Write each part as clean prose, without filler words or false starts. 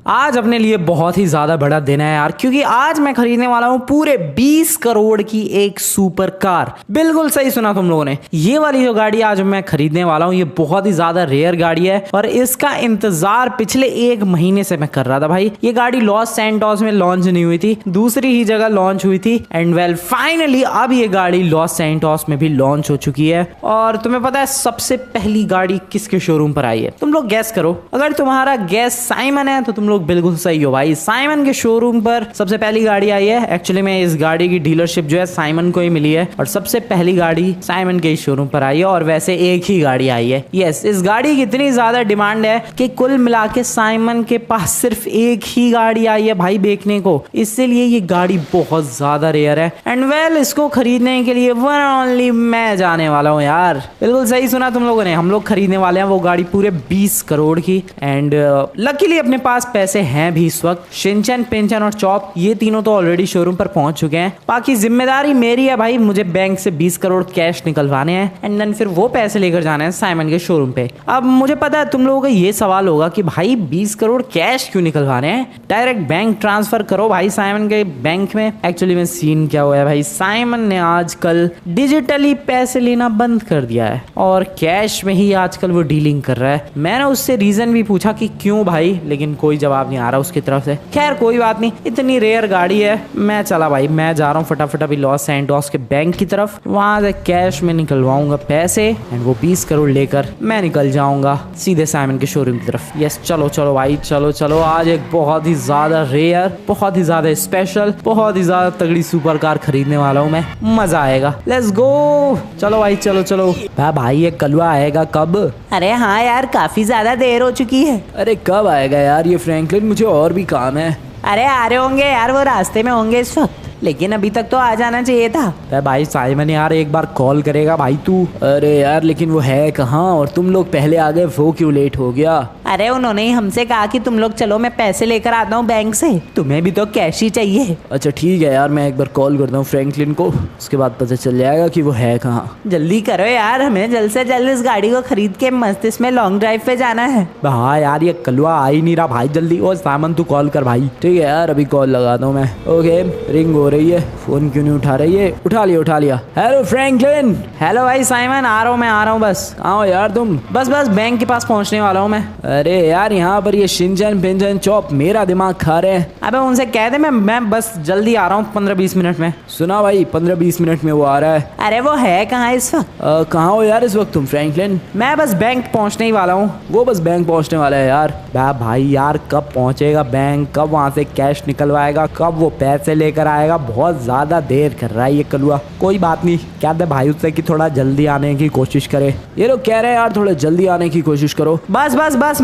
आज अपने लिए बहुत ही ज्यादा बड़ा दिन है यार, क्योंकि आज मैं खरीदने वाला हूँ पूरे 20 करोड़ की एक सुपर कार। बिल्कुल सही सुना तुम लोगों ने। ये वाली जो गाड़ी आज मैं खरीदने वाला हूँ ये बहुत ही ज्यादा रेयर गाड़ी है और इसका इंतजार पिछले 1 महीने से मैं कर रहा था भाई। ये गाड़ी लॉस सैंटोस में लॉन्च नहीं हुई थी, दूसरी ही जगह लॉन्च हुई थी एंड वेल फाइनली अब ये गाड़ी लॉस सैंटोस में भी लॉन्च हो चुकी है। और तुम्हें पता है सबसे पहली गाड़ी किसके शोरूम पर आई है? तुम लोग गैस करो। अगर तुम्हारा गैस साइमन है तो तुम लोग बिल्कुल सही हो भाई। साइमन के शोरूम पर सबसे पहली गाड़ी आई है। एक्चुअली में इस गाड़ी की डीलरशिप जो है साइमन को ही मिली है और सबसे पहली गाड़ी साइमन के शोरूम पर आई है और वैसे एक ही गाड़ी आई है। यस, इस गाड़ी की इतनी ज्यादा डिमांड है कि कुल मिला के साइमन के पास सिर्फ एक ही गाड़ी आई है भाई बेचने को, इसलिए ये गाड़ी बहुत ज्यादा रेयर है एंड वेल इसको खरीदने के लिए वन ओनली मैं जाने वाला हूँ यार। बिल्कुल सही सुना तुम लोगों ने, हम लोग खरीदने वाले हैं वो गाड़ी पूरे 20 करोड़ की एंड लकीली अपने पास पैसे हैं भी इस वक्त। शिनचैन, पिंचन और चॉप ये तीनों तो ऑलरेडी शोरूम पर पहुंच चुके हैं। बाकी जिम्मेदारी मेरी है भाई, मुझे बैंक से 20 करोड़ कैश निकलवाने हैं एंड देन फिर वो पैसे लेकर जाना है साइमन के शोरूम पे। अब मुझे पता है तुम लोगों का ये सवाल होगा कि भाई 20 करोड़ कैश क्यों निकलवाने हैं, डायरेक्ट बैंक ट्रांसफर करो भाई साइमन के बैंक में। एक्चुअली में सीन क्या हुआ है भाई, साइमन ने आजकल डिजिटली पैसे लेना बंद कर दिया है और कैश में ही आजकल वो डीलिंग कर रहा है। मैंने उससे रीजन भी पूछा कि क्यों भाई, लेकिन कोई जवाब नहीं आ रहा उसकी तरफ से। खैर कोई बात नहीं, इतनी रेयर गाड़ी है। मैं चला भाई, मैं जा रहा हूँ फटाफट अभी लॉस सैंटोस के बैंक की तरफ, वहां से कैश में निकलवाऊंगा पैसे एंड वो 20 करोड़ लेकर मैं निकल जाऊंगा सीधे साइमन के शोरूम की तरफ। यस, चलो चलो भाई, चलो चलो। आज एक बहुत ही ज्यादा रेयर, बहुत ही ज्यादा स्पेशल, बहुत ही ज्यादा तगड़ी सुपर कार खरीदने वाला हूँ मैं, मजा आएगा। लेट्स गो, चलो भाई, चलो चलो। भाई ये कलवा आएगा कब? अरे हाँ यार, काफी ज्यादा देर हो चुकी है। अरे कब आएगा यार ये फ्रैंकलिन, मुझे और भी काम है। अरे आ रहे होंगे यार, वो रास्ते में होंगे इस वक्त, लेकिन अभी तक तो आ जाना चाहिए था। भाई साइमन यार एक बार कॉल करेगा भाई तू। अरे यार लेकिन वो है कहाँ और तुम लोग पहले आ गए, वो क्यों लेट हो गया? अरे उन्होंने ही हमसे कहा कि तुम लोग चलो, मैं पैसे लेकर आता हूँ बैंक से, तुम्हें भी तो कैश ही चाहिए। अच्छा ठीक है यार, मैं एक बार कॉल करता हूँ फ्रैंकलिन को, उसके बाद पता चल जाएगा कि वो है कहाँ। जल्दी करो यार, हमें जल्द से जल्द इस गाड़ी को खरीद के मस्त इसमें लॉन्ग ड्राइव पे जाना है। हाँ यार ये कलवा आ ही नहीं रहा भाई, जल्दी। ओ साइमन तू कॉल कर भाई। ठीक है यार, अभी कॉल लगाता हूँ मैं। ओके, रिंग हो रही है, फोन क्यों नहीं उठा रही है? उठा लिया उठा लिया। Hello Franklin. हेलो भाई साइमन, आ रहा हूँ मैं, आ रहा हूँ बस। कहाँ हो यार तुम? बस बैंक के पास पहुँचने वाला हूँ मैं। अरे यार यहाँ पर ये शिनचैन पिंचन चॉप मेरा दिमाग खा रहे हैं। अबे उनसे कह दे मैं बस जल्दी आ रहा हूँ 15-20 मिनट में। सुना भाई, 15-20 मिनट में वो आ रहा है। अरे वो है कहाँ इस वक्त? कहाँ हो यार इस वक्त तुम फ्रैंकलिन? मैं बस बैंक पहुँचने ही वाला हूँ। वो बस बैंक पहुँचने वाला है यार। भाई यार कब पहुँचेगा बैंक, कब वहाँ से कैश निकलवाएगा, कब वो पैसे लेकर आएगा? बहुत ज्यादा देर कर रहा है ये कलुआ। कोई बात नहीं, कहते भाई उससे कि थोड़ा जल्दी आने की कोशिश करे। ये लोग कह रहे हैं यार थोड़ा जल्दी आने की कोशिश करो। बस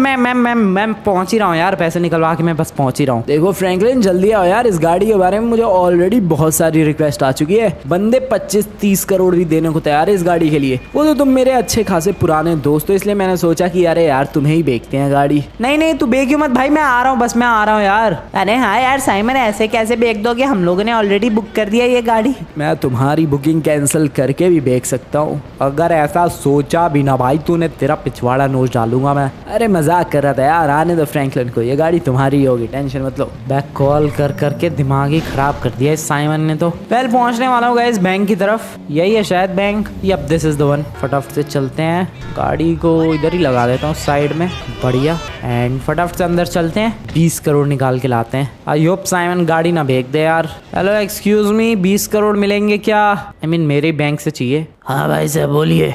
मैं पहुंच ही रहा हूँ यार, पैसे निकलवा के मैं बस पहुंच ही रहा हूँ। देखो फ्रैंकलिन जल्दी आओ यार, इस गाड़ी के बारे में मुझे ऑलरेडी बहुत सारी रिक्वेस्ट आ चुकी है। बंदे 25-30 करोड़ भी देने को तैयार है इस गाड़ी के लिए। वो तो तुम मेरे अच्छे खासे पुराने दोस्त हो, इसलिए मैंने सोचा कि अरे यार तुम्हें ही बेचते हैं गाड़ी। नहीं तू बेच मत भाई, मैं आ रहा हूँ, बस मैं आ रहा हूँ यार। अरे हाँ यार साइमन, ऐसे कैसे बेच दोगे? हम लोगों ने ऑलरेडी बुक कर दिया ये गाड़ी। मैं तुम्हारी बुकिंग कैंसिल करके भी बेच सकता हूँ, अगर ऐसा सोचा भी ना भाई तूने, तेरा पिछवाड़ा नोच डालूंगा मैं। अरे मजाक कर रहा था यार, आने दो फ्रैंकलिन को, ये गाड़ी तुम्हारी होगी, टेंशन मत लो। बैक कॉल कर करके दिमाग ही खराब कर दिया इस साइमन ने तो। वेल पहुंचने वाला हूँ इस बैंक की तरफ, यही है शायद bank. Yup, this is the one. फटाफट से चलते हैं, गाड़ी को इधर ही लगा देता हूँ साइड में, बढ़िया। एंड फटाफट से अंदर चलते हैं, 20 करोड़ निकाल के लाते हैं। आई होप साइमन गाड़ी ना भेज दे यार। हेलो एक्सक्यूज मी, 20 करोड़ मिलेंगे क्या? आई मीन मेरे बैंक से चाहिए। हाँ भाई साहब बोलिए।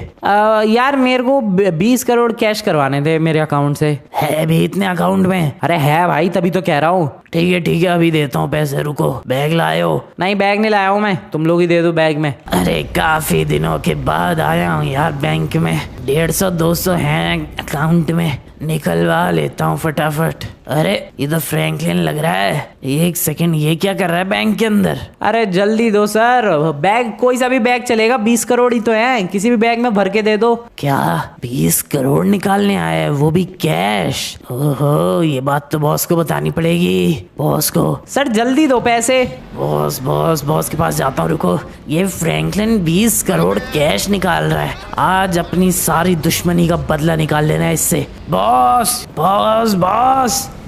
यार मेरे को 20 करोड़ कैश करवाने थे मेरे अकाउंट से। है भी इतने अकाउंट में? अरे है भाई, तभी तो कह रहा हूँ। ठीक है अभी देता हूँ पैसे, रुको। बैग लाए हो? नहीं बैग नहीं लाया हूँ मैं, तुम लोग ही दे दो बैग में। अरे काफी दिनों के बाद आया हूँ यार बैंक में, 150-200 हैं अकाउंट में, निकलवा लेता हूँ फटाफट। अरे ये तो फ्रैंकलिन लग रहा है। एक सेकंड, ये क्या कर रहा है बैंक के अंदर? अरे जल्दी दो सर, बैग कोई सा भी बैग चलेगा, 20 करोड़ ही तो है, किसी भी बैग में भर के दे दो। क्या 20 करोड़ निकालने आया है, वो भी कैश? ओहो, ये बात तो बॉस को बतानी पड़ेगी, बॉस को। सर जल्दी दो पैसे। बॉस के पास जाता हूँ, रुको। ये फ्रैंकलिन 20 करोड़ कैश निकाल रहा है, आज अपनी सारी दुश्मनी का बदला निकाल लेना है इससे। बॉस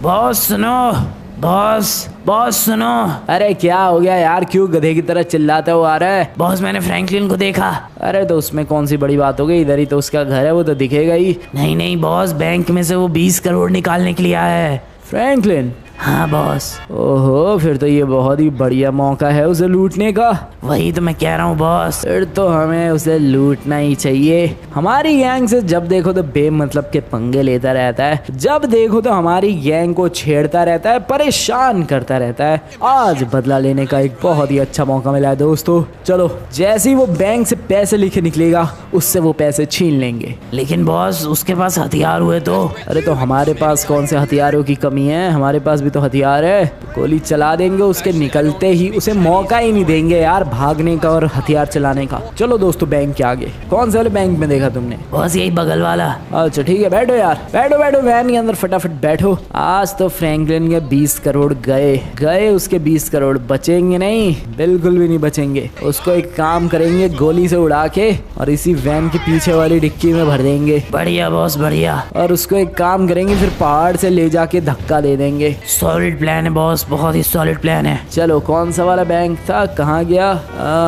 बॉस सुनो, बॉस बॉस सुनो। अरे क्या हो गया यार, क्यों गधे की तरह चिल्लाते हो आ रहा है? बॉस मैंने फ्रैंकलिन को देखा। अरे तो उसमें कौन सी बड़ी बात हो गई, इधर ही तो उसका घर है, वो तो दिखेगा ही। नहीं नहीं बॉस, बैंक में से वो 20 करोड़ निकालने के लिए आया है। फ्रैंकलिन? हाँ बॉस। ओहो, फिर तो ये बहुत ही बढ़िया मौका है उसे लूटने का। वही तो मैं कह रहा हूँ बॉस। फिर तो हमें उसे लूटना ही चाहिए। हमारी गैंग से जब देखो तो बेमतलब के पंगे लेता रहता है, जब देखो तो हमारी गैंग को छेड़ता रहता है, परेशान करता रहता है। आज बदला लेने का एक बहुत ही अच्छा मौका मिला है दोस्तों। चलो, जैसे ही वो बैंक से पैसे लेके निकलेगा उससे वो पैसे छीन लेंगे। लेकिन बॉस उसके पास हथियार हुए तो? अरे तो हमारे पास कौन से हथियारों की कमी है, हमारे पास भी तो हथियार है। गोली चला देंगे उसके निकलते ही, उसे मौका ही नहीं देंगे यार भागने का और हथियार चलाने का। चलो दोस्तों, बैंक के आगे। कौन से वाले बैंक में देखा तुमने? बॉस यही बगल वाला। अच्छा ठीक है, बैठो यार, बैठो बैठो वैन के अंदर फटाफट बैठो। आज तो फ्रैंकलिन के 20 करोड़ गए, उसके 20 करोड़ बचेंगे नहीं, बिल्कुल भी नहीं बचेंगे। उसको एक काम करेंगे, गोली से उड़ा के और इसी वैन के पीछे वाली डिक्की में भर देंगे। बढ़िया बॉस बढ़िया। और उसको एक काम करेंगे, फिर पहाड़ से ले जाके धक्का दे देंगे। सॉलिड प्लान है बॉस, बहुत ही सॉलिड प्लान है। चलो, कौन सा वाला बैंक था, कहाँ गया?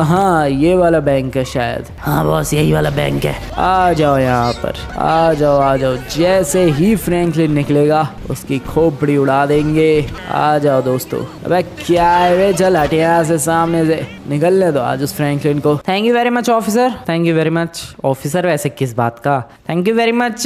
हाँ, ये वाला बैंक है शायद। हाँ बॉस, यही वाला बैंक है। आ जाओ यहाँ पर, आ जाओ आ जाओ। जैसे ही फ्रैंकलिन निकलेगा उसकी खोपड़ी उड़ा देंगे। आ जाओ दोस्तों। अबे क्या है वे, चल हट यहाँ से, सामने से निकलने दो आज उस फ्रैंकलिन को। Thank you very much officer, thank you very much officer. वैसे किस बात का थैंक यू वेरी मच,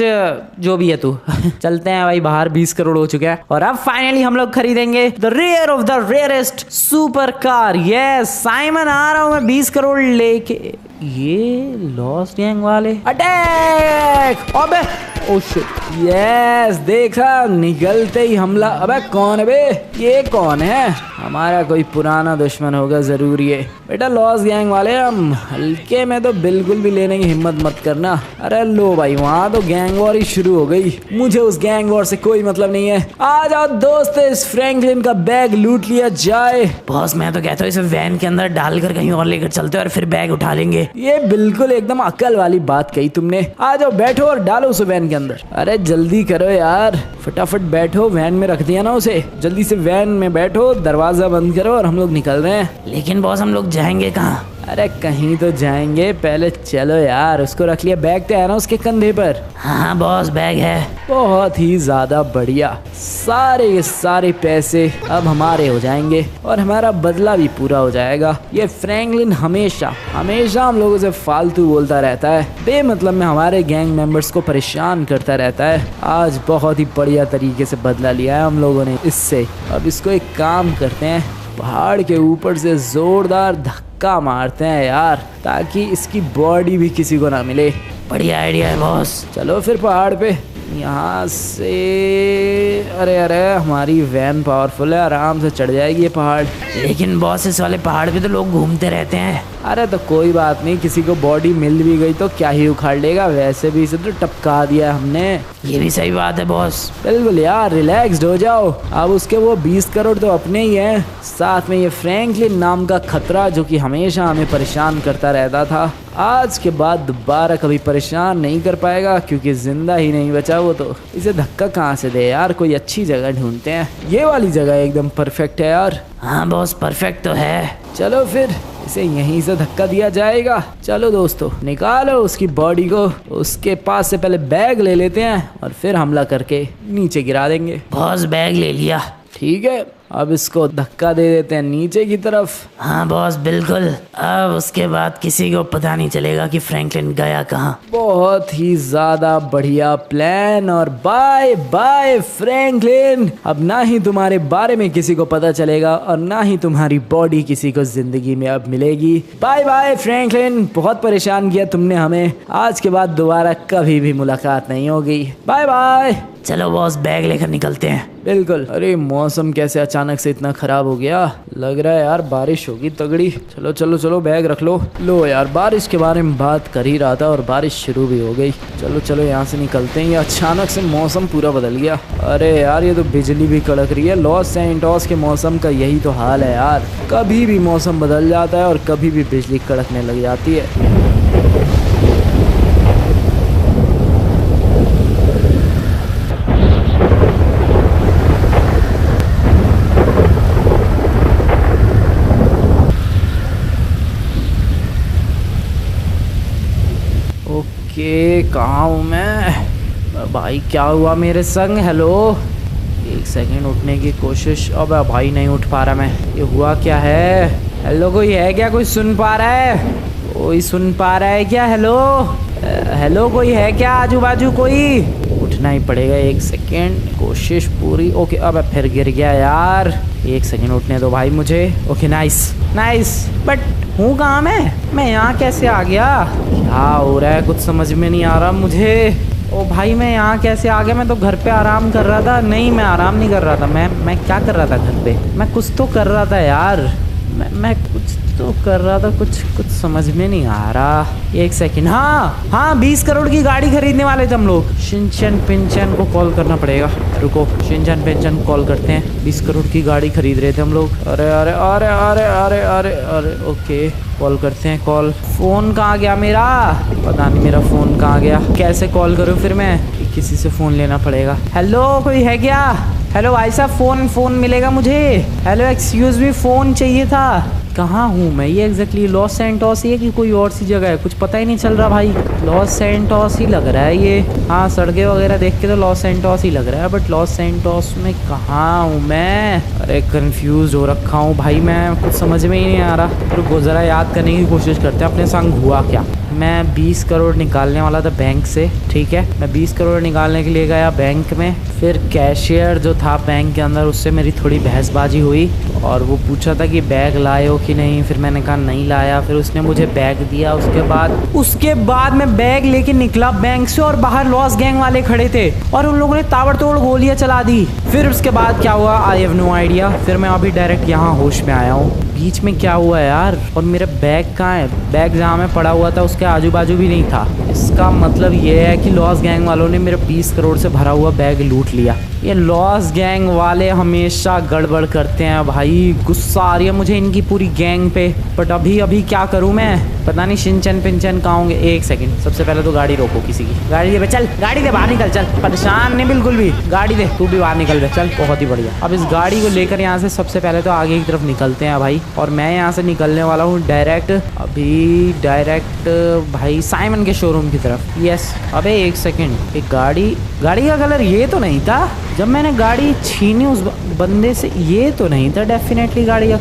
जो भी है तू। चलते हैं भाई बाहर, 20 करोड़ हो चुके हैं और अब फाइनली हम लोग खरीदेंगे the rare of the rarest super car. Yes Simon, आ रहा हूं मैं 20 करोड़ लेके। ये लॉस्ट गैंग वाले अटैक! अबे ओ शिट, यस देखा, निकलते ही हमला। अबे कौन है बे, ये कौन है? हमारा कोई पुराना दुश्मन होगा जरूर ये। बेटा लॉस्ट गैंग वाले, हम हल्के में तो बिल्कुल भी लेने की हिम्मत मत करना। अरे लो भाई, वहाँ तो गैंग वॉर ही शुरू हो गई। मुझे उस गैंग वॉर से कोई मतलब नहीं है। आ जाओ दोस्त, इस फ्रैंकलिन का बैग लूट लिया जाए। बॉस मैं तो कहता हूँ इसे वैन के अंदर डालकर कहीं और लेकर चलते और फिर बैग उठा लेंगे। ये बिल्कुल एकदम अक्ल वाली बात कही तुमने। आ जाओ, बैठो और डालो उसे वैन के अंदर। अरे जल्दी करो यार, फटाफट बैठो। वैन में रख दिया ना उसे, जल्दी से वैन में बैठो, दरवाजा बंद करो और हम लोग निकल रहे हैं। लेकिन बॉस हम लोग जाएंगे कहाँ? अरे कहीं तो जाएंगे, पहले चलो यार। उसको रख लिया, बैग तो है ना उसके कंधे पर? हाँ बॉस बैग है। बहुत ही ज्यादा बढ़िया। सारे के सारे पैसे अब हमारे हो जाएंगे और हमारा बदला भी पूरा हो जाएगा। ये फ्रैंकलिन हमेशा हमेशा हम लोगों से फालतू बोलता रहता है, बेमतलब में हमारे गैंग मेंबर्स को परेशान करता रहता है। आज बहुत ही बढ़िया तरीके से बदला लिया है हम लोगों ने इससे। अब इसको एक काम करते हैं, पहाड़ के ऊपर से जोरदार धक्का मारते हैं यार, ताकि इसकी बॉडी भी किसी को ना मिले। बढ़िया आइडिया है बॉस। चलो फिर पहाड़ पे यहाँ से। अरे अरे, हमारी वैन पावरफुल है, आराम से चढ़ जाएगी ये पहाड़। लेकिन बॉस इस वाले पहाड़ पे तो लोग घूमते रहते हैं। अरे तो कोई बात नहीं, किसी को बॉडी मिल भी गई तो क्या ही उखाड़ लेगा, वैसे भी इसे तो टपका दिया हमने। ये भी सही बात है बॉस। बिल्कुल यार, रिलैक्स्ड हो जाओ। अब उसके वो 20 करोड़ तो अपने ही हैं, साथ में ये फ्रैंकलिन नाम का खतरा जो कि हमेशा हमें परेशान करता रहता था, आज के बाद दोबारा कभी परेशान नहीं कर पाएगा, क्योंकि जिंदा ही नहीं बचा वो तो। इसे धक्का कहाँ से दे यार, कोई अच्छी जगह ढूंढते हैं। ये वाली जगह एकदम परफेक्ट है यार। हाँ बॉस परफेक्ट तो है। चलो फिर इसे यहीं से धक्का दिया जाएगा। चलो दोस्तों, निकालो उसकी बॉडी को। उसके पास से पहले बैग ले लेते हैं और फिर हमला करके नीचे गिरा देंगे। बॉस बैग ले लिया। ठीक है, अब इसको धक्का दे देते हैं नीचे की तरफ। हाँ बॉस बिल्कुल। अब उसके बाद किसी को पता नहीं चलेगा कि फ्रैंकलिन गया कहाँ। बहुत ही ज्यादा बढ़िया प्लान। और बाय बाय फ्रैंकलिन, अब ना ही तुम्हारे बारे में किसी को पता चलेगा और ना ही तुम्हारी बॉडी किसी को जिंदगी में अब मिलेगी। बाय बाय फ्रैंकलिन, बहुत परेशान किया तुमने हमें। आज के बाद दोबारा कभी भी मुलाकात नहीं होगी। Bye bye. चलो बॉस बैग लेकर निकलते हैं। बिल्कुल। अरे मौसम कैसे अचानक से इतना खराब हो गया, लग रहा है यार बारिश होगी तगड़ी। चलो चलो चलो, बैग रख लो। लो यार, बारिश के बारे में बात कर ही रहा था और बारिश शुरू भी हो गई। चलो चलो यहाँ से निकलते हैं। ये अचानक से मौसम पूरा बदल गया। अरे यार, ये तो बिजली भी कड़क रही है। लॉस सैंटोस के मौसम का यही तो हाल है यार, कभी भी मौसम बदल जाता है और कभी भी बिजली कड़कने लग जाती है। कहाँ हूँ मैं भाई? क्या हुआ मेरे संग? हेलो, एक सेकंड उठने की कोशिश। अब भाई नहीं उठ पा रहा मैं। ये हुआ क्या है? हेलो, कोई है क्या? कोई सुन पा रहा है? कोई सुन पा रहा है क्या? हेलो हेलो, कोई है क्या आजू बाजू? कोई? उठना ही पड़ेगा। एक सेकेंड, कोशिश पूरी। ओके, अब फिर गिर गया यार। एक सेकेंड उठने दो भाई मुझे। Okay, nice nice. बट हूँ कहाँ मैं यहाँ कैसे आ गया? क्या हो रहा है? कुछ समझ में नहीं आ रहा मुझे। ओ भाई, मैं यहाँ कैसे आ गया? मैं तो घर पे आराम कर रहा था। नहीं, मैं आराम नहीं कर रहा था। मैं क्या कर रहा था घर पे? मैं कुछ तो कर रहा था यार। मैं कुछ तो कर रहा था। कुछ समझ में नहीं आ रहा। एक सेकंड। हाँ, 20 करोड़ की गाड़ी खरीदने वाले थे हम लोग। शिनचैन पिनचैन को कॉल करना पड़ेगा। रुको, शिनचैन पिनचैन को कॉल करते हैं। 20 करोड़ की गाड़ी खरीद रहे थे हम लोग। अरे अरे अरे अरे अरे अरे अरे। ओके, कॉल करते हैं। कॉल। फोन कहाँ गया मेरा? पता नहीं मेरा फोन कहाँ गया। कैसे कॉल करूँ फिर मैं? किसी से फोन लेना पड़ेगा। हेलो, कोई है क्या? हेलो भाई साहब, फोन मिलेगा मुझे? हेलो, एक्सक्यूज मी, फोन चाहिए था। कहाँ हूँ मैं? ये एग्जैक्टली लॉस सैंटोस ही है कि कोई और सी जगह है? कुछ पता ही नहीं चल रहा भाई। लॉस सैंटोस ही लग रहा है ये। हाँ, सड़कें वगैरह देख के तो लॉस सैंटोस ही लग रहा है। बट लॉस सैंटोस में कहाँ हूँ मैं? अरे कंफ्यूज हो रखा हूँ भाई मैं। कुछ समझ में ही नहीं आ रहा। रुको, ज़रा याद करने की कोशिश करते हैं अपने संग हुआ क्या। मैं 20 करोड़ निकालने वाला था बैंक से। ठीक है, मैं 20 करोड़ निकालने के लिए गया बैंक में। फिर कैशियर जो था बैंक के अंदर, उससे मेरी थोड़ी बहसबाजी हुई और वो पूछा था कि बैग लाए हो कि नहीं। फिर मैंने कहा नहीं लाया। फिर उसने मुझे बैग दिया। उसके बाद मैं बैग लेके निकला बैंक से और बाहर लॉस गैंग वाले खड़े थे और उन लोगों ने ताबड़तोड़ गोलियां चला दी। फिर उसके बाद क्या हुआ, आई हैव नो आइडिया। फिर मैं अभी डायरेक्ट यहाँ होश में आया हूँ। बीच में क्या हुआ यार? और मेरा बैग कहाँ है? बैग जहाँ मैं पड़ा हुआ था उसके आजू बाजू भी नहीं था। इसका मतलब ये है कि लॉस गैंग वालों ने मेरा 20 करोड़ से भरा हुआ बैग लूट लिया। ये लॉस गैंग वाले हमेशा गड़बड़ करते हैं भाई। गुस्सा आ रही है मुझे इनकी पूरी गैंग पे। बट अभी क्या करूँ मैं? पता नहीं शिनचैन पिनचैन कहाँ होंगे। एक सेकंड, सबसे पहले तो गाड़ी रोको किसी की। गाड़ी दे, चल गाड़ी दे, बाहर निकल। चल, परेशान नहीं बिल्कुल भी। गाड़ी दे, तू भी बाहर निकल दे। चल, बहुत ही बढ़िया। अब इस गाड़ी को लेकर यहाँ से सबसे पहले तो आगे की तरफ निकलते हैं भाई। और मैं यहाँ से निकलने वाला हूँ डायरेक्ट भाई साइमन के शोरूम की तरफ। यस। अबे एक सेकंड, एक गाड़ी का कलर ये तो नहीं था जब मैंने गाड़ी छीनी उस बंदे से। ये तो नहीं था डेफिनेटली गाड़ी का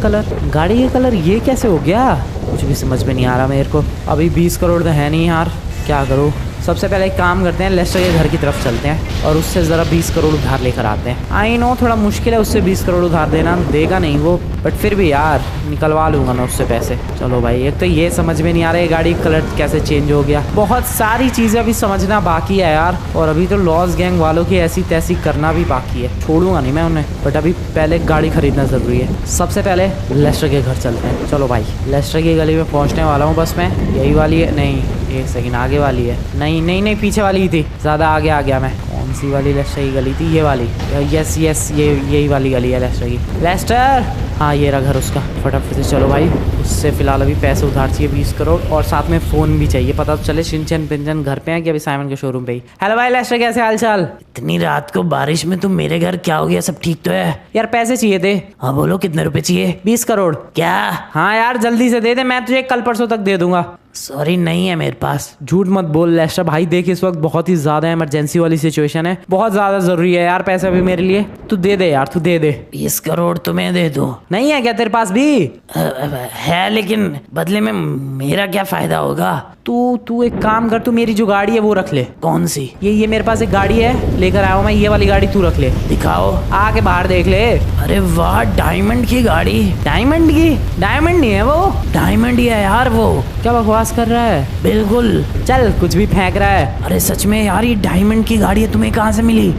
कलर ये कैसे हो गया? कुछ भी समझ में नहीं आ रहा मेरे को। अभी 20 करोड़ तो है नहीं यार, क्या करूँ? सबसे पहले एक काम करते हैं, लेस्टर के घर की तरफ चलते हैं और उससे ज़रा 20 करोड़ उधार लेकर आते हैं। आई नो थोड़ा मुश्किल है उससे 20 करोड़ उधार देना, देगा नहीं वो, बट फिर भी यार निकलवा लूँगा मैं उससे पैसे। चलो भाई, एक तो ये समझ में नहीं आ रहा है गाड़ी का कलर कैसे चेंज हो गया। बहुत सारी चीज़ें अभी समझना बाकी है यार। और अभी तो लॉस गैंग वालों की ऐसी तैसी करना भी बाकी है। छोड़ूंगा नहीं मैं उन्हें, बट अभी पहले गाड़ी खरीदना ज़रूरी है। सबसे पहले लेस्टर के घर चलते हैं। चलो भाई, लेस्टर की गली में पहुँचने वाला हूँ बस मैं। यही वाली है? नहीं, एक सेकंड, आगे वाली है। नहीं, पीछे वाली ही थी। ज़्यादा आगे आ गया मैं। कौन सी वाली लेस्टर की गली थी? ये वाली। यस, यही वाली गली है लेस्टर की। लेस्टर, हाँ ये रहा घर उसका। फटाफट से चलो भाई, उससे फिलहाल अभी पैसे उधार चाहिए 20 करोड़ और साथ में फ़ोन भी चाहिए। पता तो चले शिनचैन पिनचैन घर पे है कि अभी साइमन के शोरूम पे ही। हेलो भाई लेस्टर, कैसे हाल चाल? इतनी रात को बारिश में तुम मेरे घर क्या हो गया? सब ठीक तो है? यार पैसे चाहिए थे। हाँ बोलो, कितने रुपए चाहिए? 20 करोड़। क्या? हाँ यार जल्दी से दे दे, मैं तुझे कल परसों तक दे दूंगा। सॉरी, नहीं है मेरे पास। झूठ मत बोल लेस्टर भाई, देख इस वक्त बहुत ही ज्यादा इमरजेंसी वाली सिचुएशन है। बहुत ज्यादा जरूरी है यार पैसे अभी मेरे लिए। तू दे दे यार, तू दे दे। 20 करोड़ तुम्हें दे दो। नहीं है क्या तेरे पास भी? है, लेकिन बदले में मेरा क्या फायदा होगा? तू एक काम कर, तू मेरी जो गाड़ी है वो रख ले। कौन सी? ये मेरे पास एक गाड़ी है, लेकर आया हूँ मैं। ये वाली गाड़ी तू रख ले। दिखाओ। आके बाहर देख ले। अरे वाह, डायमंड की गाड़ी। डायमंड की? डायमंड नहीं है वो, डायमंड ही है यार वो। क्या बकवास कर रहा है? बिल्कुल। चल, कुछ भी फेंक रहा है। अरे सच में यार, ये डायमंड की गाड़ी है। तुम्हें कहाँ से मिली?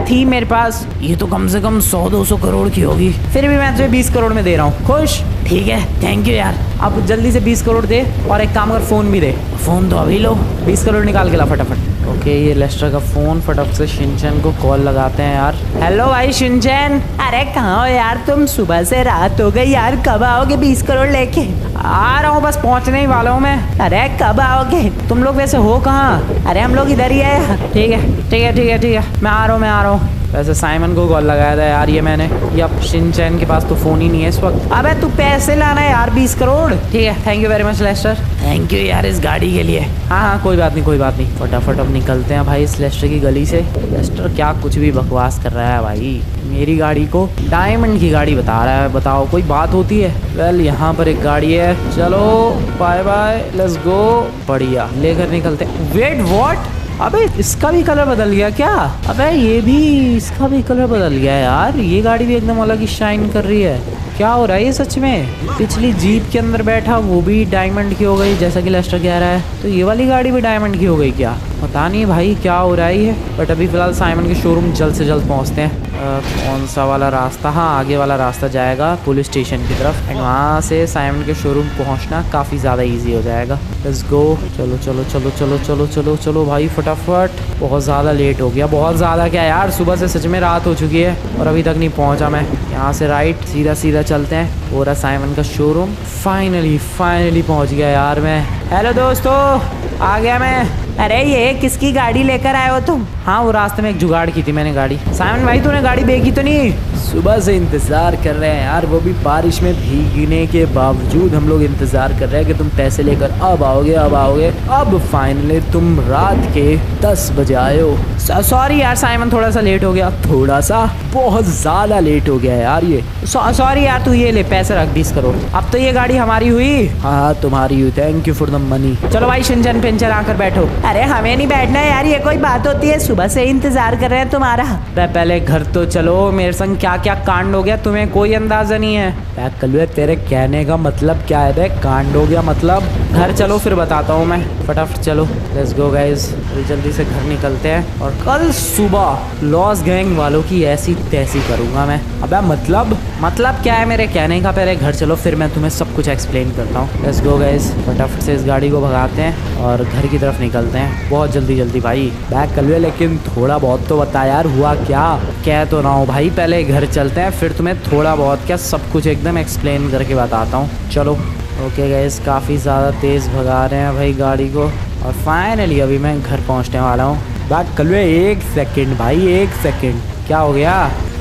थी मेरे पास। ये तो कम से कम 100-200 करोड़ की होगी। फिर भी मैं तुझे 20 करोड़ में दे रहा हूँ। खुश? ठीक है, थैंक यू यार। अब जल्दी से 20 करोड़ दे और एक काम कर, फोन भी दे। फोन तो अभी लो। 20 करोड़ निकाल के ला फटाफट। ओके, ये लेस्टर का फोन। फटाफट से शिनचैन को कॉल लगाते हैं यार। हेलो भाई शिनचैन। अरे कहाँ हो यार तुम? सुबह से रात हो गई यार, कब आओगे 20 करोड़ लेके? आ रहा हूँ, बस पहुँचने ही वाला हूँ मैं। अरे कब आओगे? तुम लोग वैसे हो कहाँ? अरे हम लोग इधर ही है। ठीक है, मैं आ रहा हूँ। वैसे साइमन को कॉल लगाया था यार ये मैंने, या शिनचैन के पास तो फोन ही नहीं है इस वक्त। अबे तू पैसे लाना है यार 20 करोड़। ठीक है, thank you very much Lester. Thank you यार इस गाड़ी के लिए। हाँ कोई बात नहीं कोई बात नहीं। फटाफट अब निकलते हैं भाई इस लेस्टर की गली से। लेस्टर क्या कुछ भी बकवास कर रहा है भाई, मेरी गाड़ी को डायमंड की गाड़ी बता रहा है। बताओ कोई बात होती है? वेल यहाँ पर एक गाड़ी है, चलो बाय बाय लेट्स गो। बढ़िया लेकर निकलते। Wait what? अबे इसका भी कलर बदल गया क्या? अबे ये भी, इसका भी कलर बदल गया यार। ये गाड़ी भी एकदम अलग ही शाइन कर रही है। क्या हो रहा है ये सच में? पिछली जीप के अंदर बैठा वो भी डायमंड की हो गई जैसा कि लेस्टर कह रहा है, तो ये वाली गाड़ी भी डायमंड की हो गई क्या? पता नहीं भाई क्या हो रहा है ये। बट अभी फिलहाल साइमन के शोरूम जल्द से जल्द पहुंचते हैं। कौन सा वाला रास्ता? हाँ आगे वाला रास्ता जाएगा पुलिस स्टेशन की तरफ, एंड वहाँ से साइमन के शोरूम पहुँचना काफ़ी ज़्यादा ईजी हो जाएगा। Let's go. चलो चलो चलो चलो चलो चलो चलो भाई फटाफट। बहुत ज़्यादा लेट हो गया, बहुत ज़्यादा क्या यार, सुबह से सच में रात हो चुकी है और अभी तक नहीं पहुँचा मैं। यहाँ से राइट सीधा सीधा चलते हैं, पूरा साइमन का शोरूम। फाइनली पहुँच गया यार मैं। हेलो दोस्तों, आ गया मैं। अरे ये किसकी गाड़ी लेकर आए हो तुम? हाँ वो रास्ते में एक जुगाड़ की थी मैंने गाड़ी। साइमन भाई तूने गाड़ी बेची तो नहीं? सुबह से इंतज़ार कर रहे हैं यार, वो भी बारिश में भीगने के बावजूद हम लोग इंतज़ार कर रहे हैं कि तुम पैसे लेकर अब आओगे अब आओगे। अब फाइनली तुम रात के 10 बजे आए हो। सॉरी यार साइमन, थोड़ा सा लेट हो गया। थोड़ा सा? बहुत ज़्यादा लेट हो गया यार ये। सॉरी यार, तू ये ले पैसे रख 20 करोड़। अब तो ये गाड़ी हमारी हुई। हाँ तुम्हारी हुई, thank you for the money. चलो भाई शिनचैन पिंचर आकर बैठो। अरे हमें नहीं बैठना है यार, ये कोई बात होती है? सुबह से इंतजार कर रहे हैं तुम्हारा। पहले घर तो चलो, मेरे संग क्या क्या कांड हो गया तुम्हें कोई अंदाजा नहीं है। कलवे तेरे कहने का मतलब क्या है बे? कांड हो गया मतलब? घर चलो फिर बताता हूँ मैं। फटाफट चलो, लेट्स गो गाइस। जल्दी से घर निकलते हैं और कल सुबह लॉस गैंग वालों की ऐसी तैसी करूँगा मैं। अबे मतलब क्या है मेरे कहने का? पहले घर चलो फिर मैं तुम्हें सब कुछ एक्सप्लेन करता हूँ। लेट्स गो गाइस, फटाफट से इस गाड़ी को भगाते हैं और घर की तरफ निकलते हैं बहुत जल्दी भाई। बैक कलवे लेकिन थोड़ा बहुत तो बता यार, हुआ क्या? कह तो रहा हूँ भाई, पहले घर चलते हैं फिर तुम्हें थोड़ा बहुत क्या सब कुछ एकदम एक्सप्लेन करके बताता हूँ। चलो ओके गाइस, काफ़ी ज़्यादा तेज़ भगा रहे हैं भाई गाड़ी को और फाइनली अभी मैं घर पहुँचने वाला हूँ। बैक कलवे 1 सेकेंड भाई, 1 सेकेंड। क्या हो गया?